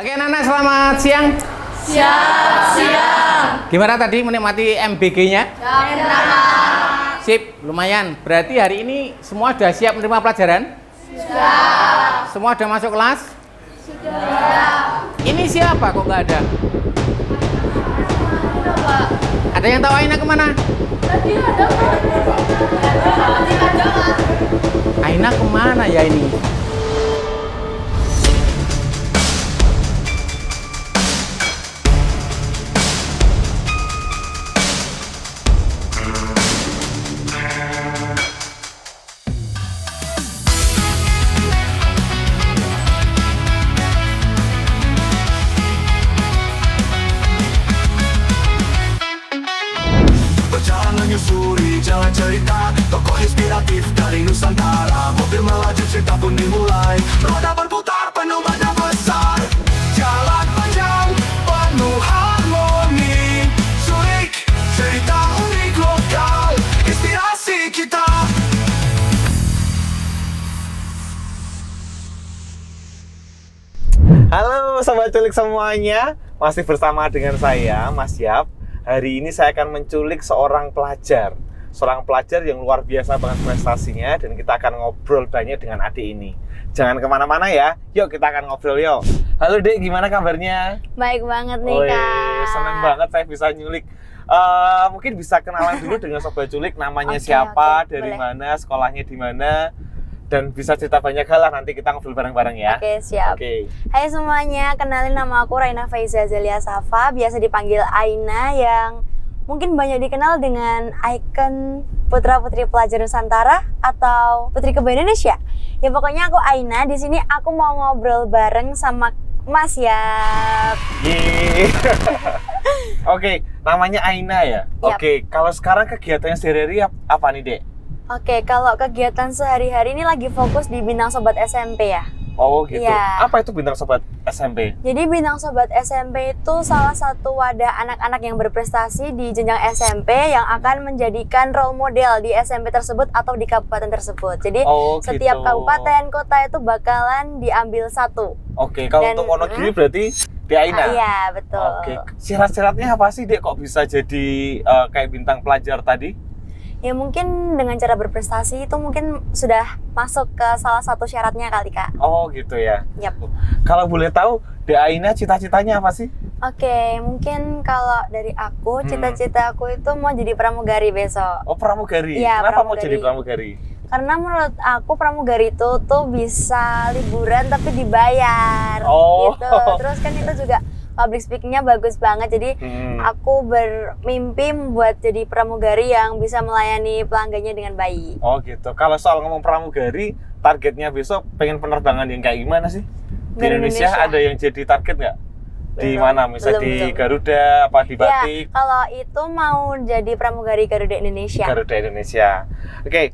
Oke, Nana, selamat siang. Siang. Gimana tadi menikmati MBG-nya? Enak. Sip, lumayan. Berarti hari ini semua sudah siap menerima pelajaran? Sudah. Semua sudah masuk kelas? Sudah. Ini siapa kok nggak ada? Ada yang tahu Aina kemana? Tadi ada Pak. Tadi ada Mas. Aina kemana ya ini? Menyusuri jalan cerita, tokoh inspiratif dari Nusantara. Mobil melaju, cerita pun dimulai. Roda berputar, penuh makna besar. Jalan panjang, penuh harmoni. Surik, cerita unik lokal. Inspirasi kita. Halo Sobat Culik semuanya, masih bersama dengan saya, Mas Yap. Hari ini saya akan menculik seorang pelajar yang luar biasa banget prestasinya, dan kita akan ngobrol banyak dengan adik ini. Jangan kemana-mana ya, yuk kita akan ngobrol yuk. Halo Dek, gimana kabarnya? Baik banget nih Kak. Senang banget saya bisa nyulik. Mungkin bisa kenalan dulu dengan Sobat Culik, namanya Oke, siapa, oke, dari boleh. mana, sekolahnya di mana, dan bisa cerita banyak hal lah, nanti kita ngobrol bareng-bareng ya. Oke, siap. Oke. Hai semuanya, kenalin nama aku Raina Faiza Zelia Safa, biasa dipanggil Aina, yang mungkin banyak dikenal dengan ikon putra-putri pelajar Nusantara atau Putri Kebaya Indonesia. Ya pokoknya aku Aina, di sini aku mau ngobrol bareng sama Mas Yap. Yeay. Oke, namanya Aina ya? Yap. Oke, kalau sekarang kegiatannya sehari-hari apa nih, Dek? Oke, kalau kegiatan sehari-hari ini lagi fokus di Bintang Sobat SMP ya. Oh gitu. Iya. Apa itu Bintang Sobat SMP? Jadi Bintang Sobat SMP itu salah satu wadah anak-anak yang berprestasi di jenjang SMP yang akan menjadikan role model di SMP tersebut atau di kabupaten tersebut. Jadi Oh, setiap gitu. kabupaten kota itu bakalan diambil satu. Oke, kalau Dan- untuk Wonogiri berarti di Aina? Iya, betul. Oke, syarat-syaratnya apa sih, Dek? Kok bisa jadi kayak bintang pelajar tadi? Ya mungkin dengan cara berprestasi itu mungkin sudah masuk ke salah satu syaratnya kali Kak. Oh gitu ya. Yap. Kalau boleh tahu, Dek Aina cita-citanya apa sih? Oke, mungkin kalau dari aku, cita-cita aku itu mau jadi pramugari besok. Oh, pramugari. Iya, Kenapa mau pramugari. jadi pramugari? Karena menurut aku pramugari itu tuh bisa liburan tapi dibayar Oh. gitu. Terus kan itu juga public speakingnya bagus banget. Jadi aku bermimpi buat jadi pramugari yang bisa melayani pelanggannya dengan baik. Oh gitu. Kalau soal ngomong pramugari, targetnya besok pengen penerbangan yang kayak gimana sih? Di Dari Indonesia Indonesia. ada yang jadi target nggak? Di Belum, mana? Misalnya di belum. Garuda, apa di Batik? Ya, kalau itu mau jadi pramugari Garuda Indonesia. Garuda Indonesia. Oke,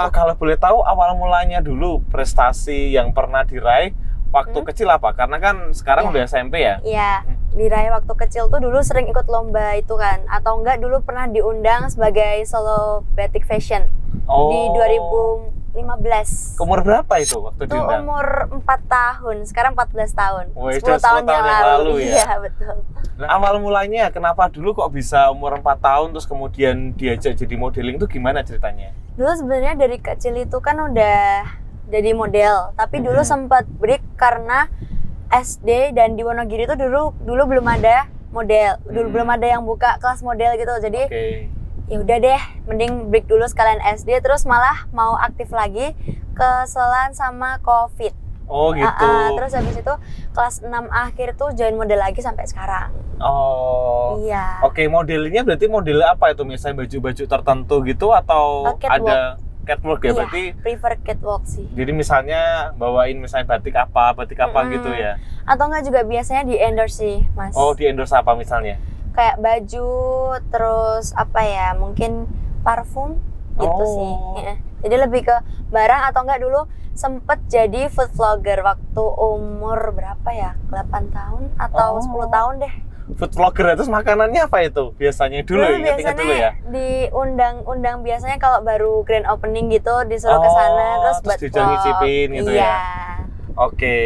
kalau boleh tahu awal mulanya dulu prestasi yang pernah diraih waktu kecil apa? Karena kan sekarang Ya. udah SMP ya. Iya, diraih waktu kecil tuh dulu sering ikut lomba itu kan. Atau enggak dulu pernah diundang sebagai solo batik fashion di 2015. Umur berapa itu waktu Itu diundang? umur 4 tahun, sekarang 14 tahun. Wah, 10 udah tahun 10 yang lalu. ya? Iya, betul. Nah, awal mulanya kenapa dulu kok bisa umur 4 tahun terus kemudian diajak jadi modeling itu gimana ceritanya? Dulu sebenarnya dari kecil itu kan udah jadi model, tapi dulu sempat break karena SD dan di Wonogiri itu dulu belum ada model. Dulu belum ada yang buka kelas model gitu. Jadi Oke. ya udah deh, mending break dulu sekalian SD, terus malah mau aktif lagi keselan sama COVID. Oh gitu. Terus habis itu kelas 6 akhir tuh join model lagi sampai sekarang. Oh. Iya. Oke, modelnya berarti model apa itu? Misalnya baju-baju tertentu gitu atau Catwalk. ada catwalk ya? Iya, Berarti prefer catwalk sih. jadi misalnya bawain misalnya batik apa gitu ya. Atau enggak juga biasanya di endorse sih, Mas. Oh, di endorse apa misalnya? Kayak baju, terus apa ya, mungkin parfum gitu Oh. sih. Ya. Jadi lebih ke barang, atau enggak dulu sempet jadi food vlogger waktu umur berapa ya? 8 tahun atau 10 tahun deh. Food vlogger itu makanannya apa itu? Biasanya dulu ya, ingat-ingat dulu ya. diundang biasanya kalau baru grand opening gitu disuruh ke sana terus buat dijang vlog. ngicipin gitu iya. ya. Oke.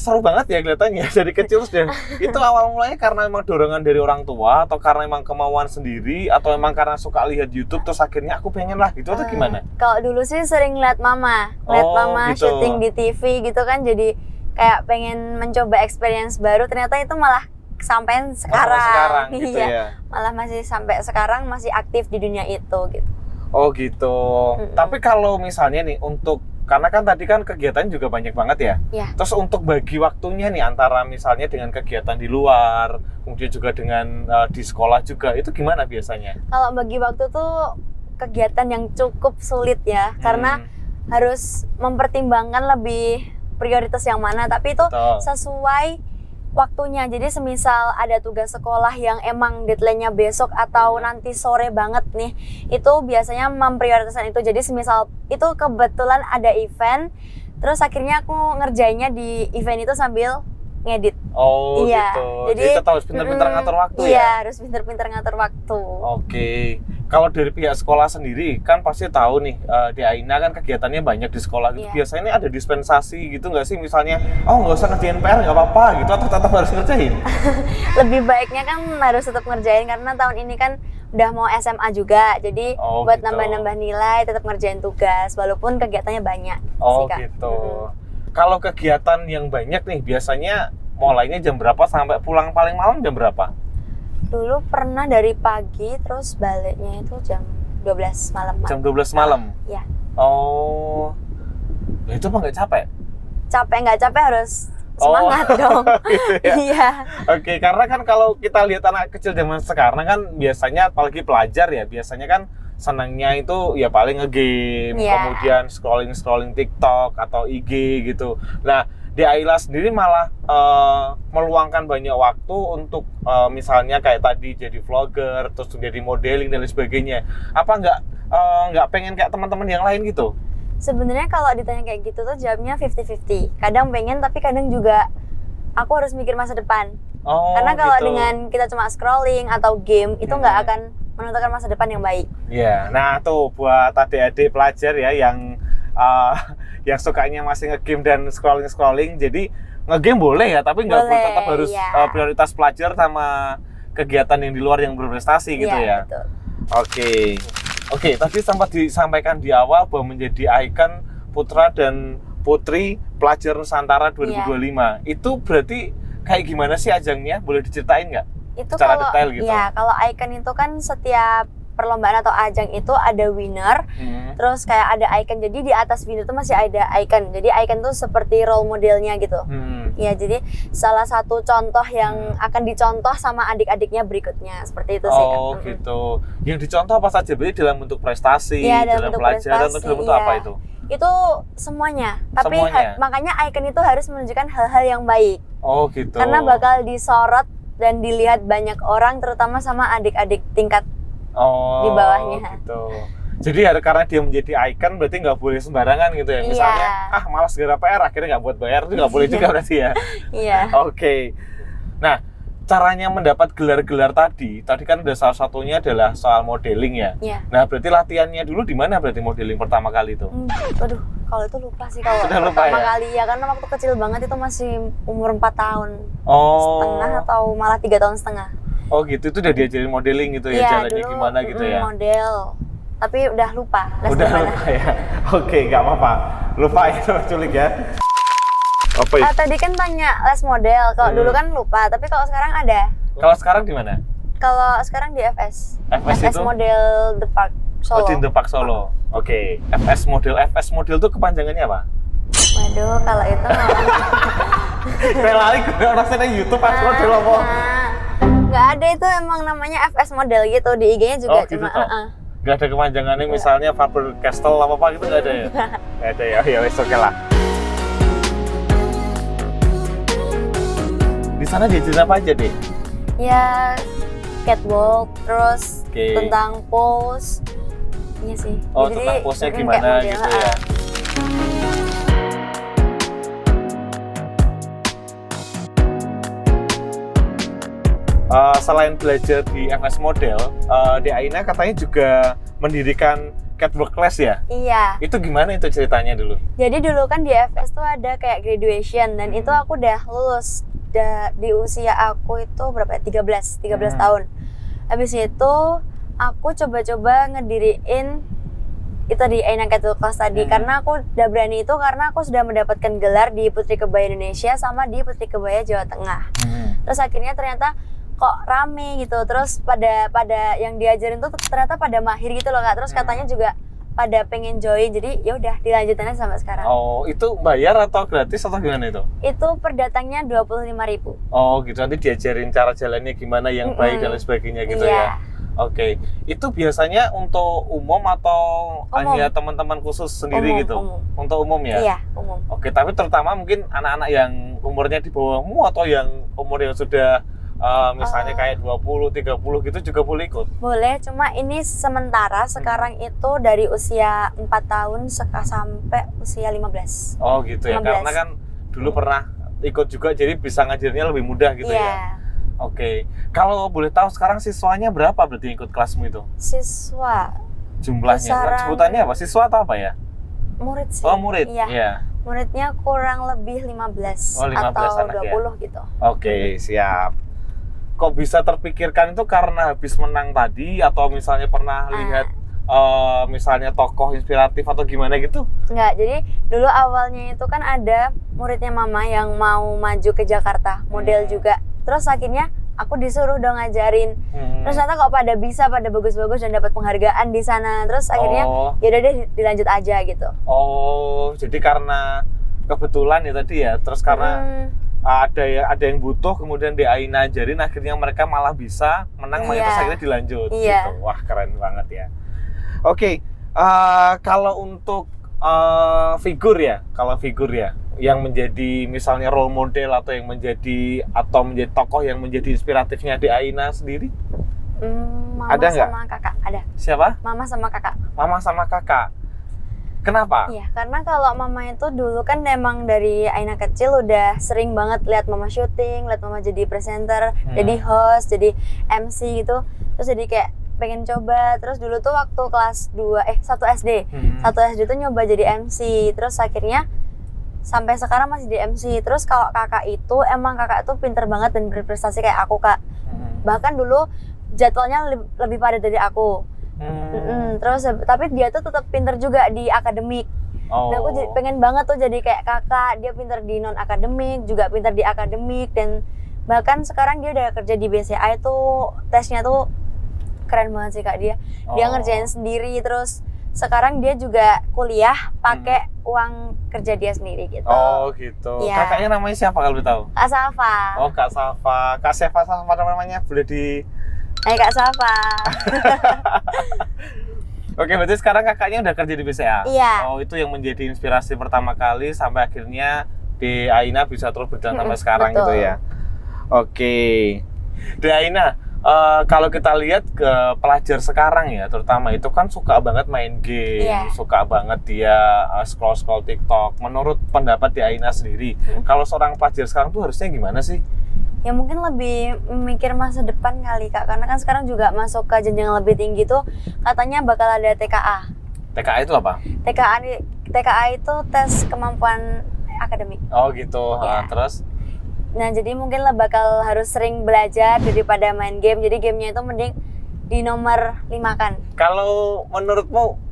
Seru banget ya kelihatannya dari kecil dan itu awal mulanya karena memang dorongan dari orang tua atau karena memang kemauan sendiri atau memang karena suka lihat YouTube terus akhirnya aku pengen lah gitu atau gimana? Kalau dulu sih sering lihat mama gitu. syuting di TV gitu kan, jadi kayak pengen mencoba experience baru, ternyata itu malah sampai sekarang gitu iya. ya. Malah masih sampai sekarang masih aktif di dunia itu gitu. Oh gitu. Tapi kalau misalnya nih karena kan tadi kan kegiatan juga banyak banget ya. Iya. Terus untuk bagi waktunya nih antara misalnya dengan kegiatan di luar, kemudian juga dengan di sekolah juga, itu gimana biasanya? Kalau bagi waktu tuh kegiatan yang cukup sulit ya, karena harus mempertimbangkan lebih prioritas yang mana, tapi itu Betul. sesuai waktunya. Jadi semisal ada tugas sekolah yang emang deadline-nya besok atau nanti sore banget nih, itu biasanya memprioritaskan itu. Jadi semisal itu kebetulan ada event, terus akhirnya aku ngerjainnya di event itu sambil ngedit. Oh Iya. gitu. Jadi tetap harus pintar-pintar ngatur waktu iya, ya? harus pintar-pintar ngatur waktu. Oke. Kalau dari pihak sekolah sendiri kan pasti tahu nih di Aina kan kegiatannya banyak di sekolah gitu. Iya. Biasanya ini ada dispensasi gitu nggak sih? Misalnya, oh nggak usah ngerjain PR nggak apa-apa gitu atau tetap harus ngerjain? Lebih baiknya kan harus tetap ngerjain karena tahun ini kan udah mau SMA juga. Jadi buat gitu. nambah-nambah nilai tetap ngerjain tugas walaupun kegiatannya banyak Oh sih, Kak. gitu. Kalau kegiatan yang banyak nih biasanya mulainya jam berapa sampai pulang paling malam jam berapa? Dulu pernah dari pagi terus baliknya itu jam 12 malam. Jam 12 malam? Iya. Oh, ya itu apa nggak capek? Capek nggak capek harus semangat dong. Gitu ya? Iya. Oke, karena kan kalau kita lihat anak kecil zaman sekarang kan biasanya apalagi pelajar ya, biasanya kan senangnya itu ya paling nge-game, Iya. kemudian scrolling TikTok atau IG gitu. Nah, di Ayla sendiri malah meluangkan banyak waktu untuk misalnya kayak tadi jadi vlogger, terus jadi modeling dan lain sebagainya. Apa nggak pengen kayak teman-teman yang lain gitu? Sebenarnya kalau ditanya kayak gitu tuh jawabnya 50-50. Kadang pengen tapi kadang juga aku harus mikir masa depan. Oh, Karena kalau gitu. dengan kita cuma scrolling atau game itu nggak akan menentukan masa depan yang baik. Iya, nah tuh buat adik-adik pelajar ya yang sukanya masih nge-game dan scrolling, jadi nge-game boleh ya, tapi nggak Boleh, tetap harus iya. Prioritas pelajar sama kegiatan yang di luar yang berprestasi gitu ya. Betul. Oke, tadi sempat disampaikan di awal bahwa menjadi ikon putra dan putri pelajar Nusantara 2025. Itu berarti kayak gimana sih ajangnya? Boleh diceritain nggak? Itu Secara kalau detail gitu. ya kalau icon itu kan setiap perlombaan atau ajang itu ada winner, terus kayak ada icon. Jadi di atas winner itu masih ada icon. Jadi icon itu seperti role modelnya gitu. Ya, jadi salah satu contoh yang akan dicontoh sama adik-adiknya berikutnya seperti itu sih. Oh gitu. Yang dicontoh apa saja? Berarti dalam bentuk prestasi, Iya, dalam bentuk pelajaran, atau dalam bentuk iya. apa itu? Itu semuanya. Tapi Semuanya? makanya icon itu harus menunjukkan hal-hal yang baik. Oh gitu. Karena bakal disorot dan dilihat banyak orang, terutama sama adik-adik tingkat di bawahnya. Gitu. Jadi karena dia menjadi ikon berarti nggak boleh sembarangan gitu ya. Iya. Misalnya, malas gara PR akhirnya nggak buat bayar, itu nggak boleh juga berarti ya. Iya. Oke. Nah, caranya mendapat gelar-gelar tadi kan udah salah satunya adalah soal modeling ya. Iya. Nah, berarti latihannya dulu di mana berarti modeling pertama kali itu? Aduh, kalau itu lupa sih kalau Sudah lupa pertama ya? kali ya, karena waktu kecil banget itu masih umur 4 tahun setengah Oh. atau malah 3 tahun setengah. Oh gitu, itu udah diajarin modeling gitu ya, Iya, jalannya dulu gimana gitu ya? model, tapi udah lupa. les Udah di mana. lupa ya? Oke, nggak apa-apa. Lupa itu culik ya. Apa ya? Tadi kan tanya les model, kalau dulu kan lupa, tapi kalau sekarang ada. Kalau sekarang di mana? Kalau sekarang di FS. FS itu? model The Park Solo. Oh, di The Park Solo. Oke. FS model itu kepanjangannya apa? Waduh, kalau itu Saya lari ke rasanya YouTube FS model apa? nggak ada, itu emang namanya FS model gitu, di IG-nya juga Oh, gitu cuma toh? Nggak ada kepanjangannya misalnya Faber Castell apa gitu nggak ada ya? Nggak ada ya, ya wes oke lah. Di sana diajarin apa aja deh? ya catwalk, terus Oke. tentang pose. Iya sih. Oh, tentang pose-nya kayak gimana model, gitu ya? Selain belajar di FS Model, di Aina katanya juga mendirikan catwalk class ya? Iya. Itu gimana itu ceritanya dulu? Jadi dulu kan di FS tuh ada kayak graduation dan itu aku udah lulus di usia aku itu berapa ya? 13 tahun. Habis itu aku coba-coba ngediriin itu di Aina Catwalk Class tadi karena aku udah berani itu karena aku sudah mendapatkan gelar di Putri Kebaya Indonesia sama di Putri Kebaya Jawa Tengah. Terus akhirnya ternyata kok rame gitu. Terus pada yang diajarin tuh ternyata pada mahir gitu loh Kak. Terus katanya juga pada pengen join, jadi ya udah dilanjutin aja sampai sekarang. Oh, itu bayar atau gratis atau gimana itu? Itu per datangnya 25.000. Oh, gitu. Nanti diajarin cara jalannya gimana yang baik dan lain sebagainya gitu ya. Oke. Itu biasanya untuk umum atau hanya teman-teman khusus sendiri gitu? Umum. Untuk umum ya? Iya, umum. Oke, tapi terutama mungkin anak-anak yang umurnya di bawahmu atau yang umur yang sudah misalnya kayak 20, 30 gitu juga boleh ikut? Boleh, cuma ini sementara sekarang itu dari usia 4 tahun sampai usia 15. Oh gitu ya, 15. karena kan dulu pernah ikut juga jadi bisa ngajarnya lebih mudah gitu ya? Oke, kalau boleh tahu sekarang siswanya berapa berarti ikut kelasmu itu? Siswa Jumlahnya, kisaran- sebutannya apa? Siswa atau apa ya? murid sih. Oh murid, Iya. iya. Muridnya kurang lebih 15, Oh, 15 atau anak 20 gitu. Oke, siap. Kok bisa terpikirkan itu karena habis menang tadi atau misalnya pernah lihat misalnya tokoh inspiratif atau gimana gitu? Enggak, jadi dulu awalnya itu kan ada muridnya mama yang mau maju ke Jakarta, model juga. Terus akhirnya aku disuruh dong ngajarin. Terus ternyata kok pada bisa, pada bagus-bagus dan dapat penghargaan di sana. Terus akhirnya ya udah deh dilanjut aja gitu. Oh, jadi karena kebetulan ya tadi ya. Terus karena ada yang butuh kemudian di Aina ajarin akhirnya mereka malah bisa menang Iya. terus akhirnya dilanjut Iya. gitu. Wah, keren banget ya. Oke, kalau untuk figur ya yang menjadi misalnya role model atau yang menjadi tokoh yang menjadi inspiratifnya di Aina sendiri? Mama Ada nggak? sama kakak, ada. Siapa? Mama sama kakak. Mama sama kakak. Kenapa? Iya, karena kalau mama itu dulu kan memang dari Aina kecil udah sering banget lihat mama syuting, lihat mama jadi presenter, jadi host, jadi MC gitu. Terus jadi kayak pengen coba. Terus dulu tuh waktu kelas 1 SD. 1 SD tuh nyoba jadi MC. Terus akhirnya sampai sekarang masih di MC. Terus kalau kakak itu emang kakak tuh pinter banget dan berprestasi kayak aku, Kak. Bahkan dulu jadwalnya lebih padat dari aku. Terus tapi dia tuh tetap pinter juga di akademik. Dan aku pengen banget tuh jadi kayak kakak. Dia pinter di non akademik, juga pinter di akademik, dan bahkan sekarang dia udah kerja di BCA itu tesnya tuh keren banget sih Kak dia. Dia ngerjain sendiri, terus sekarang dia juga kuliah pakai uang kerja dia sendiri gitu. Oh gitu. Ya. Kakaknya namanya siapa kalau boleh tahu? Kak Safa. Oh Kak Safa. Kak Safa namanya boleh di. Hai Kak Safa. Oke, berarti sekarang kakaknya udah kerja di BCA? Iya. Oh, itu yang menjadi inspirasi pertama kali sampai akhirnya di Aina bisa terus berjalan sampai sekarang betul. gitu ya? Oke. Di Aina, kalau kita lihat ke pelajar sekarang ya, terutama itu kan suka banget main game, suka banget dia scroll TikTok. Menurut pendapat di Aina sendiri, kalau seorang pelajar sekarang tuh harusnya gimana sih? Ya mungkin lebih mikir masa depan kali Kak, karena kan sekarang juga masuk ke jenjang lebih tinggi tuh katanya bakal ada TKA. TKA itu apa? TKA itu tes kemampuan akademik. Oh gitu. Ya. Terus? Nah jadi mungkin lah bakal harus sering belajar daripada main game. Jadi gamenya itu mending di nomor 5-kan. Kalau menurutmu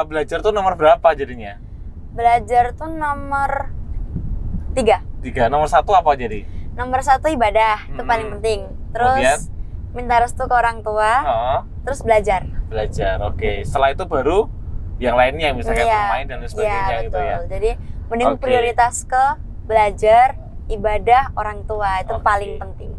belajar tuh nomor berapa jadinya? Belajar tuh nomor 3. 3. Nomor 1 apa jadi? Nomor 1 ibadah, itu paling penting. Terus Kemudian? minta restu ke orang tua, terus belajar. Belajar, oke. Setelah itu baru yang lainnya, misalnya bermain dan lain sebagainya gitu ya. Jadi mending prioritas ke belajar, ibadah, orang tua, itu paling penting.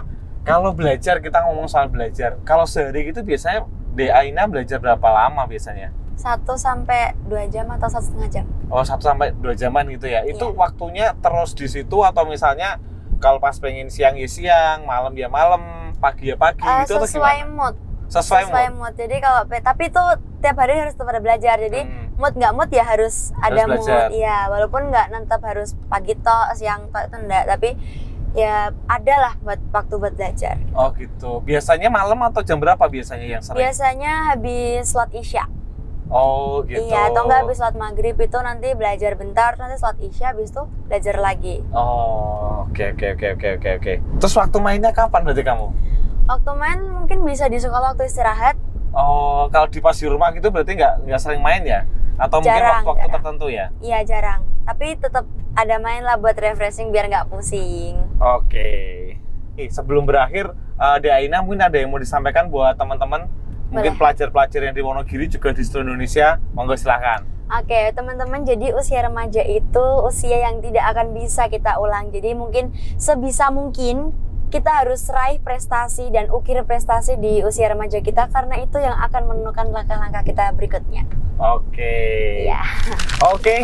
Kalau belajar, kita ngomong soal belajar. Kalau sehari gitu biasanya di Aina belajar berapa lama biasanya? 1 sampai 2 jam atau 1,5 jam. Oh, 1 sampai 2 jaman gitu ya. Itu waktunya terus di situ atau misalnya kalau pas pengen siang ya siang, malam ya malam, pagi ya pagi gitu atau sesuai gimana? mood. Sesuai mood. Jadi kalau tapi itu tiap hari harus tetap belajar. Jadi mood nggak mood ya harus ada mood. Iya, walaupun nggak tetap harus pagi toh, siang toh itu enggak, tapi ya ada lah waktu buat belajar. Oh gitu. Biasanya malam atau jam berapa biasanya yang sering? Biasanya habis slot Isya. Oh gitu. Iya, atau enggak habis sholat maghrib itu nanti belajar bentar, nanti sholat isya habis itu belajar lagi. Oh, oke. Terus waktu mainnya kapan berarti kamu? Waktu main mungkin bisa di sekolah waktu istirahat. Oh, kalau di pas di rumah gitu berarti nggak sering main ya? Atau mungkin Jarang, waktu-waktu jarang. tertentu ya? Iya jarang, tapi tetap ada main lah buat refreshing biar nggak pusing. Oke. Sebelum berakhir, Dek Aina mungkin ada yang mau disampaikan buat teman-teman, mungkin Boleh. pelajar-pelajar yang di Wonogiri juga di seluruh Indonesia, monggo silahkan. Oke, teman-teman, jadi usia remaja itu usia yang tidak akan bisa kita ulang. Jadi mungkin sebisa mungkin kita harus raih prestasi dan ukir prestasi di usia remaja kita karena itu yang akan menentukan langkah-langkah kita berikutnya. Oke. Iya. Oke,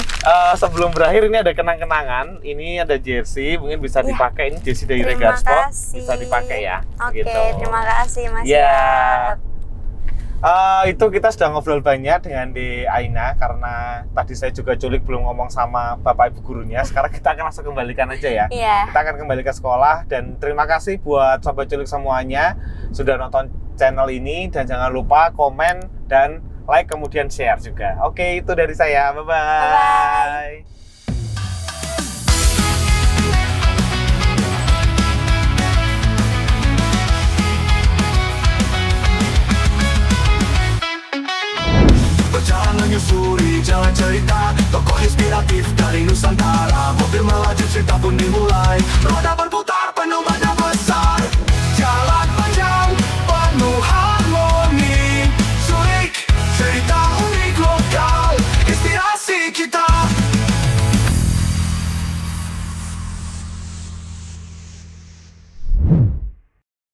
sebelum berakhir ini ada kenang-kenangan. Ini ada jersey, mungkin bisa Iya. dipakai. Ini jersey dari Terima Regar Sport, kasih. bisa dipakai ya. Oke, Gitu. terima kasih Mas Ya. Yap. Itu kita sudah ngobrol banyak dengan Dek Aina karena tadi saya juga culik belum ngomong sama Bapak Ibu gurunya. Sekarang kita akan langsung kembalikan aja ya. Iya. Kita akan kembali ke sekolah dan terima kasih buat Sobat Culik semuanya sudah nonton channel ini dan jangan lupa komen dan like kemudian share juga. Oke, itu dari saya. Bye-bye. Bye-bye. Berjalan menyusuri jalan cerita, tokoh inspiratif dari Nusantara. Mobil melaju, cerita pun dimulai. Roda berputar, penuh banyak besar.